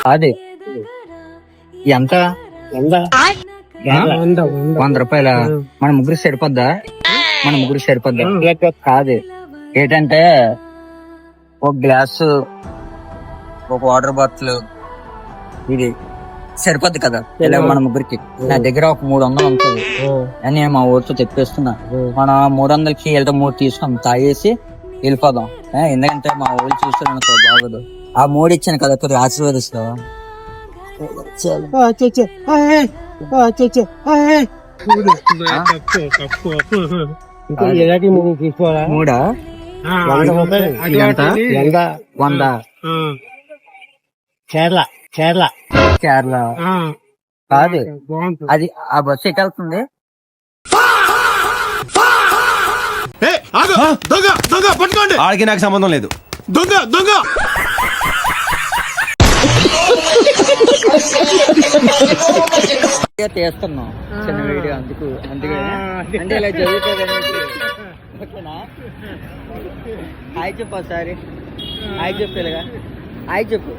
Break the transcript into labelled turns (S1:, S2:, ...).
S1: అది ఎంత 100 రూపాయల మన ముగ్గురికి సరిపోద్దా? కాదు ఏంటంటే ఒక గ్లాసు, ఒక వాటర్ బాటిల్, ఇది సరిపోద్ది కదా ఇలా మన ముగ్గురికి. నా దగ్గర ఒక 300 ఉంటుంది అని నేను మా ఊరితో తెప్పిస్తున్నా. మన 300కి వెళ్తే 3 తీసుకొని తాగేసి వెళ్ళిపోదాం. ఎందుకంటే మా ఊళ్ళు చూస్తాను అనుకో బాగోదు. ఆ 3 ఇచ్చాను కదా, కొద్దిగా ఆశీర్వదిస్తావా? మూడా? 100 కేరళ కాదు, అది ఆ బస్సు ఎక్కడుతుంది.
S2: ఆడికి నాకు సంబంధం లేదు. దొంగ
S1: తీస్తున్నాం చిన్న వీడియో, అందుకే అంటే ఇలా జరుగుతుంది. ఓకేనా? హాయ్ చెప్పు ఒకసారి. హాయ్ చెప్పు, ఇలాగా హాయ్ చెప్పు.